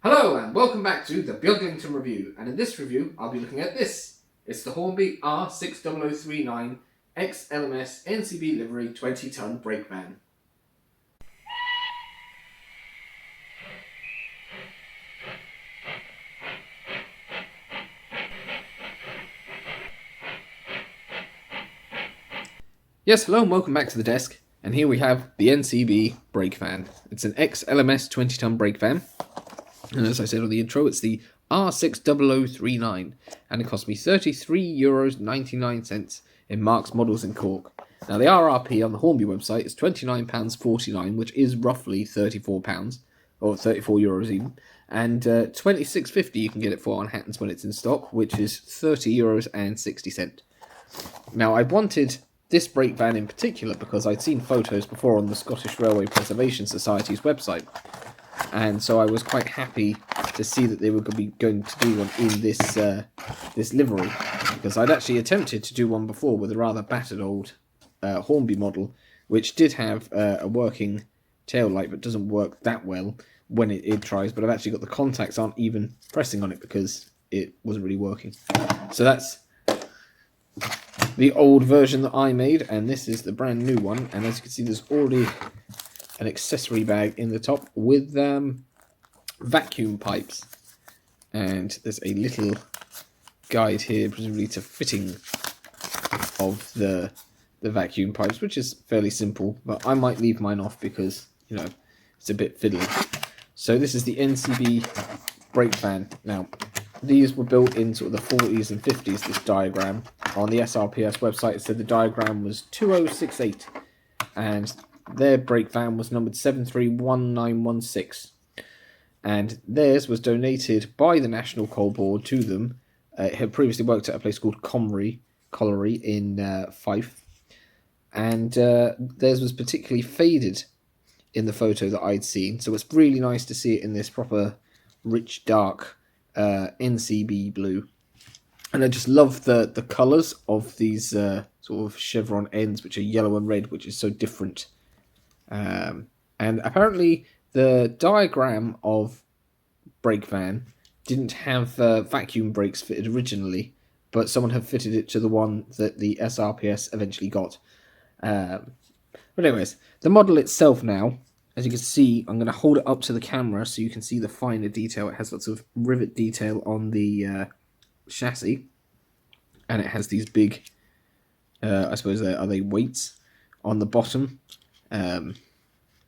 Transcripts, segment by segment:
Hello and welcome back to the Beaglington review, and in this review I'll be looking at this. It's the Hornby R60039 LMS NCB livery 20-ton brake van. Yes, hello and welcome back to the desk, and here we have the NCB brake van. It's an LMS 20-ton brake van. And as I said on the intro, it's the R60039, and it cost me €33.99 in Marks Models in Cork. Now, the RRP on the Hornby website is £29.49, which is roughly £34, or €34 even, and £26.50 you can get it for on Hattons when it's in stock, which is €30.60. Now, I wanted this brake van in particular because I'd seen photos before on the Scottish Railway Preservation Society's website. And so I was quite happy to see that they were going to do one in this this livery, because I'd actually attempted to do one before with a rather battered old Hornby model, which did have a working tail light, but doesn't work that well when it tries. But I've actually got the contacts aren't even pressing on it because it wasn't really working. So that's the old version that I made, and this is the brand new one. And as you can see, there's already an accessory bag in the top with vacuum pipes, and there's a little guide here presumably to fitting of the vacuum pipes, which is fairly simple, but I might leave mine off because, you know, it's a bit fiddly. So this is the NCB brake van. Now, these were built in sort of the 40s and 50s, this diagram. On the SRPS website it said the diagram was 2068, and their brake van was numbered 731916, and theirs was donated by the National Coal Board to them. It had previously worked at a place called Colliery in Fife, and theirs was particularly faded in the photo that I'd seen, so it's really nice to see it in this proper rich dark NCB blue. And I just love the colours of these sort of chevron ends, which are yellow and red, which is so different. And apparently the diagram of brake van didn't have vacuum brakes fitted originally, but someone had fitted it to the one that the SRPS eventually got. But anyways, the model itself now, as you can see, I'm going to hold it up to the camera so you can see the finer detail. It has lots of rivet detail on the chassis, and it has these big, I suppose are they weights on the bottom.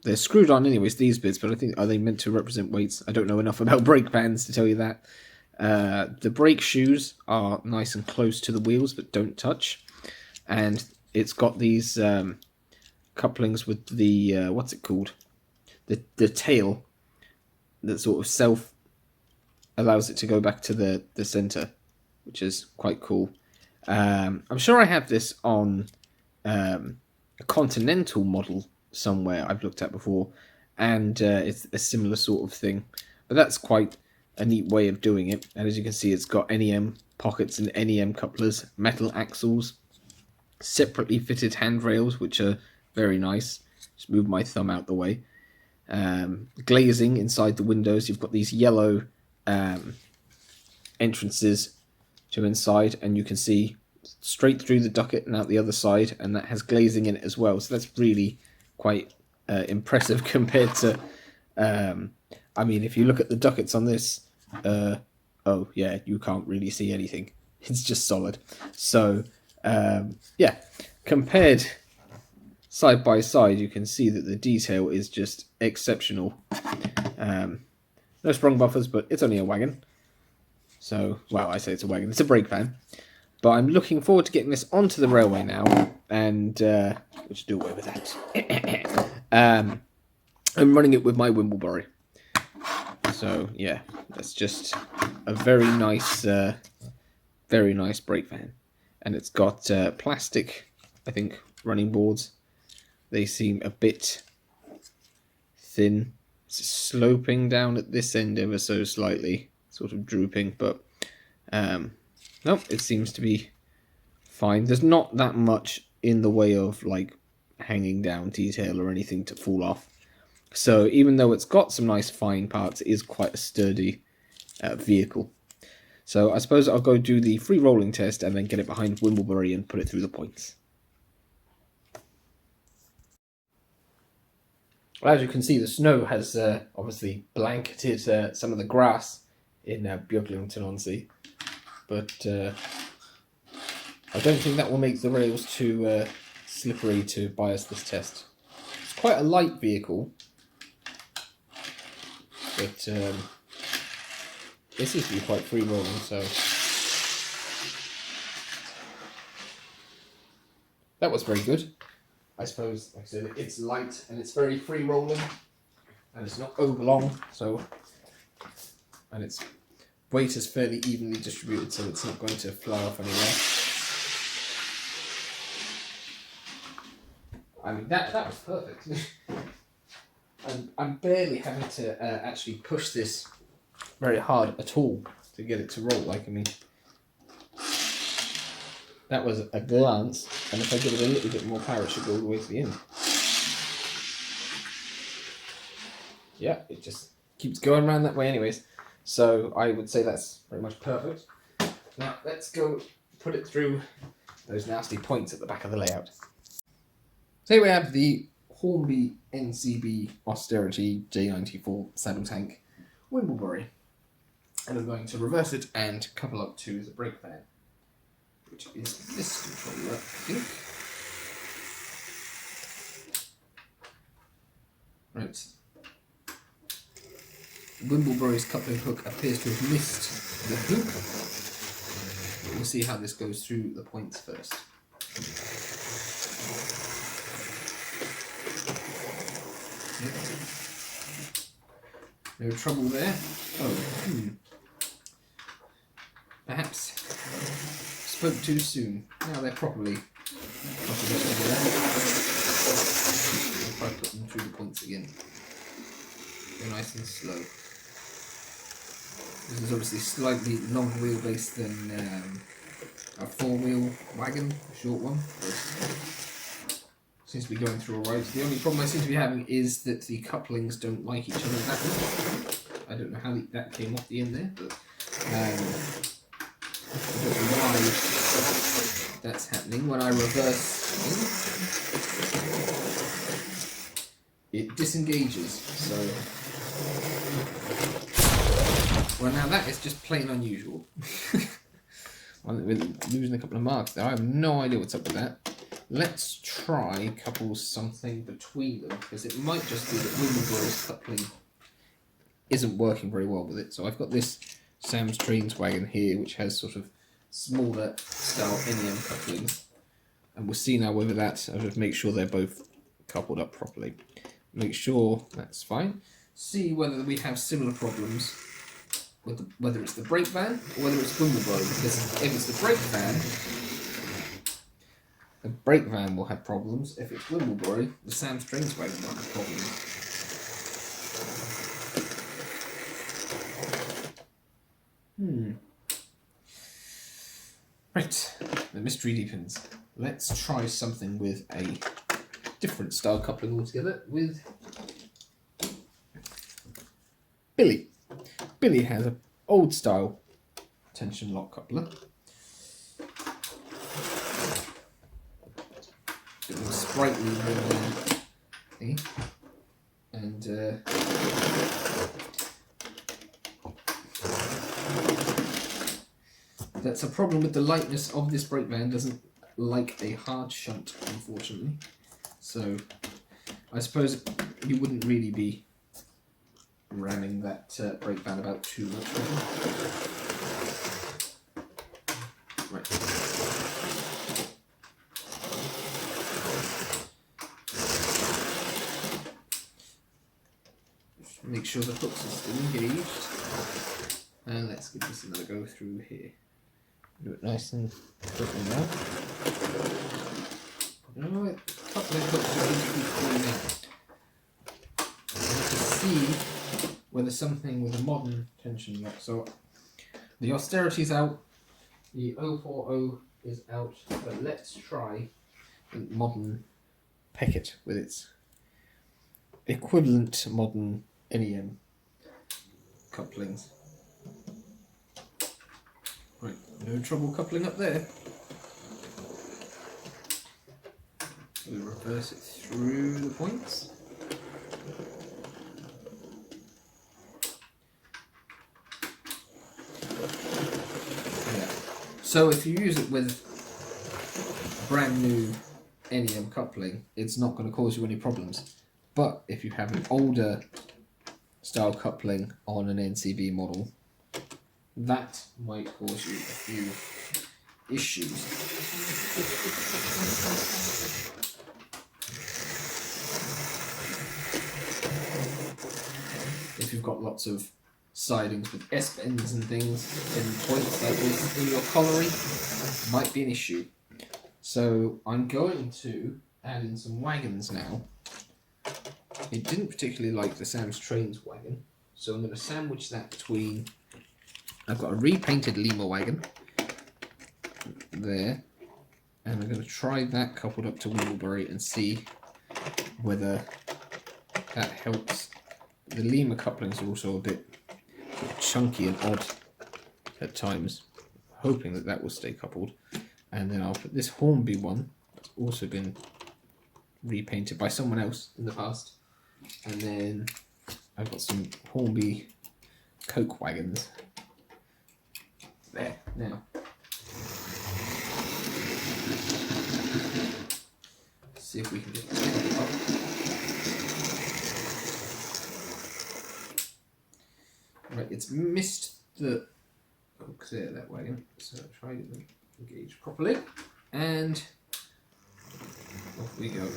They're screwed on anyways, these bits, but I think, are they meant to represent weights? I don't know enough about brake vans to tell you that. The brake shoes are nice and close to the wheels, but don't touch. And it's got these couplings with the, what's it called? The tail that sort of allows it to go back to the centre, which is quite cool. I'm sure I have this on a Continental model somewhere I've looked at before, and it's a similar sort of thing, but that's quite a neat way of doing it. And as you can see, it's got NEM pockets and NEM couplers, metal axles, separately fitted handrails, which are very nice. Just move my thumb out the way. Glazing inside the windows. You've got these yellow entrances to inside, and you can see straight through the ducket and out the other side, and that has glazing in it as well. So that's really quite impressive compared to, I mean, if you look at the ducats on this, oh yeah, you can't really see anything. It's just solid. So yeah, compared side by side, you can see that the detail is just exceptional. No sprung buffers, but it's only a wagon. So, well, I say it's a wagon. It's a brake van. But I'm looking forward to getting this onto the railway now, and we'll just do away with that. I'm running it with my Wimblebury. So, yeah, that's just a very nice brake van. And it's got plastic, I think, running boards. They seem a bit thin. It's sloping down at this end ever so slightly, sort of drooping, but nope, it seems to be fine. There's not that much in the way of like hanging down detail or anything to fall off. So even though it's got some nice fine parts, it is quite a sturdy vehicle. So I suppose I'll go do the free rolling test and then get it behind Wimblebury and put it through the points. Well, as you can see, the snow has obviously blanketed some of the grass in Beaglington-On-Sea, but I don't think that will make the rails too slippery to bias this test. It's quite a light vehicle, but this seems to be quite free rolling, so that was very good. I suppose, like I said, it's light and it's very free rolling, and it's not overlong, so, and its weight is fairly evenly distributed, so it's not going to fly off anywhere. I mean, that was perfect. I'm barely having to actually push this very hard at all to get it to roll. Like, I mean, that was a glance, and if I give it a little bit more power, it should go all the way to the end. Yeah, it just keeps going around that way anyways. So I would say that's pretty much perfect. Now let's go put it through those nasty points at the back of the layout. So here we have the Hornby NCB Austerity J94 saddle tank Wimblebury. And I'm going to reverse it and couple up to the brake van, which is this controller, I think. Right. Wimblebury's coupling hook appears to have missed the hoop. But we'll see how this goes through the points first. No trouble there. Oh, perhaps spoke too soon. Now they're properly over there. I'll try to put them through the points again. Go nice and slow. This is obviously slightly longer wheelbase than a four-wheel wagon, a short one. Seems to be going through alright. The only problem I seem to be having is that the couplings don't like each other that much. I don't know how that came off the end there, but I don't know why that's happening. When I reverse it disengages, so well, now that is just plain unusual. We're losing a couple of marks there. I have no idea what's up with that. Let's try couple something between them, because it might just be that Wimblebury's coupling isn't working very well with it. So I've got this Sam's Trains wagon here, which has sort of smaller style NEM couplings, and we'll see now whether that's. I'll just make sure they're both coupled up properly. Make sure that's fine. See whether we have similar problems with whether it's the brake van or whether it's Wimblebury, because if it's the brake van will have problems. If it's Wimblebury, the Sam's Trains wagon will have problems. Right, the mystery deepens. Let's try something with a different style coupling altogether with Billy. Billy has an old style tension lock coupler. Bit more sprightly than and that's a problem with the lightness of this brake van. Doesn't like a hard shunt, unfortunately. So I suppose you wouldn't really be ramming that brake van about too much. Right. Just make sure the hooks are still engaged. And let's give this another go through here. Do it nice and quickly now. You know what? A couple of hooks are going to keep falling out. I have to see whether something with a modern tension lock. So the Austerity's out, the 040 is out, but let's try the modern Peckett with its equivalent modern NEM couplings. Right, no trouble coupling up there. We'll reverse it through the points. Yeah. So if you use it with brand new NEM coupling, it's not going to cause you any problems. But if you have an older style coupling on an NCB model, that might cause you a few issues. If you've got lots of sidings with S-bends and things in points like this in your colliery, might be an issue. So I'm going to add in some wagons now. It didn't particularly like the Sam's Trains wagon, so I'm going to sandwich that between... I've got a repainted Lima wagon there, and I'm going to try that coupled up to Wheelbury and see whether that helps. The Lima couplings are also a bit chunky and odd at times, hoping that that will stay coupled. And then I'll put this Hornby one, that's also been repainted by someone else in the past. And then I've got some Hornby Coke wagons. There, now. See if we can get it up. Right, it's missed the hooks there, that wagon. So try to get them engaged properly. And off we go.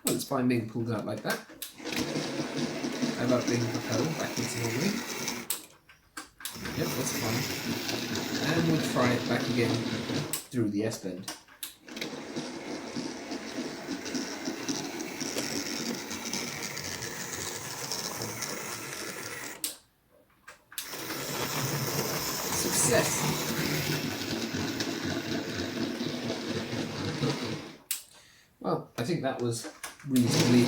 Well, it's fine being pulled out like that. How about being propelled backwards normally? Yep, that's fine. And we'll try it back again through the S-bend. Success! Well, I think that was reasonably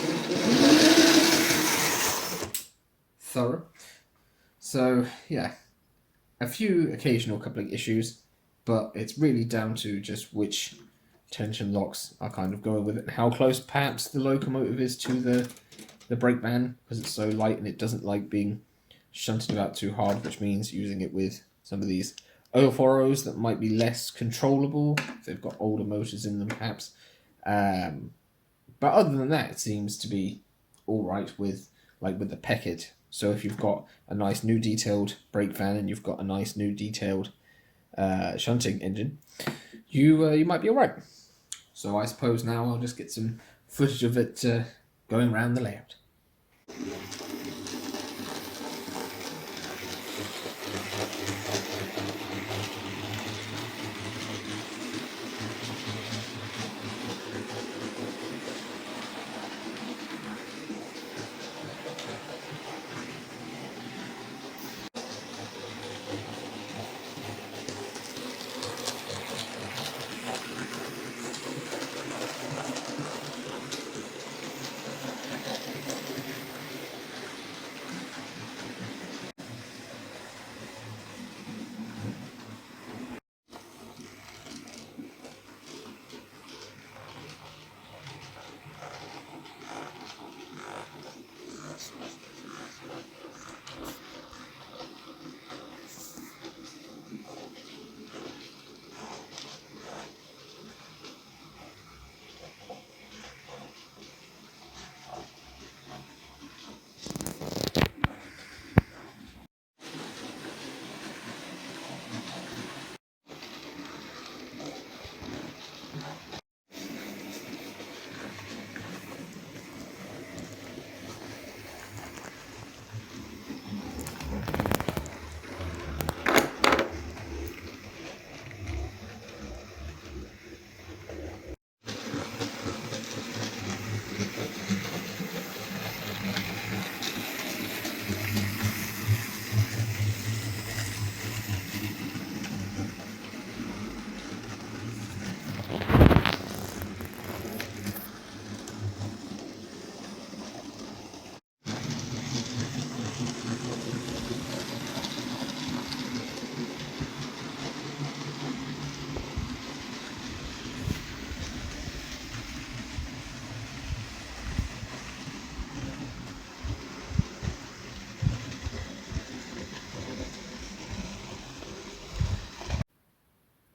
thorough. So, yeah, a few occasional coupling issues, but it's really down to just which tension locks are kind of going with it and how close perhaps the locomotive is to the brake van, because it's so light and it doesn't like being shunted about too hard, which means using it with some of these 040s that might be less controllable if they've got older motors in them perhaps. But other than that, it seems to be all right with the Peckett. So if you've got a nice new detailed brake van and you've got a nice new detailed shunting engine, you might be all right. So I suppose now I'll just get some footage of it going around the layout.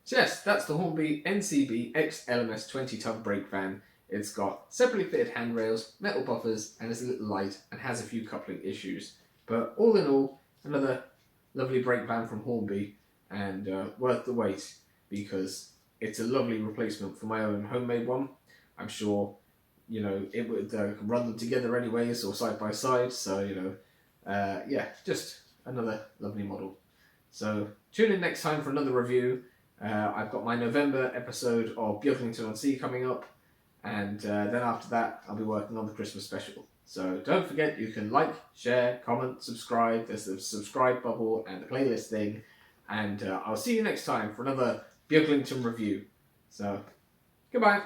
So yes, that's the Hornby NCB X LMS 20-ton brake van. It's got separately fitted handrails, metal buffers, and is a little light and has a few coupling issues. But all in all, another lovely brake van from Hornby, and worth the wait because it's a lovely replacement for my own homemade one. I'm sure, you know, it would run them together anyways or side by side. So, you know, yeah, just another lovely model. So tune in next time for another review. I've got my November episode of Beaglington-On-Sea coming up, and then after that I'll be working on the Christmas special. So don't forget, you can like, share, comment, subscribe. There's the subscribe bubble and the playlist thing, and I'll see you next time for another Beaglington review. So goodbye.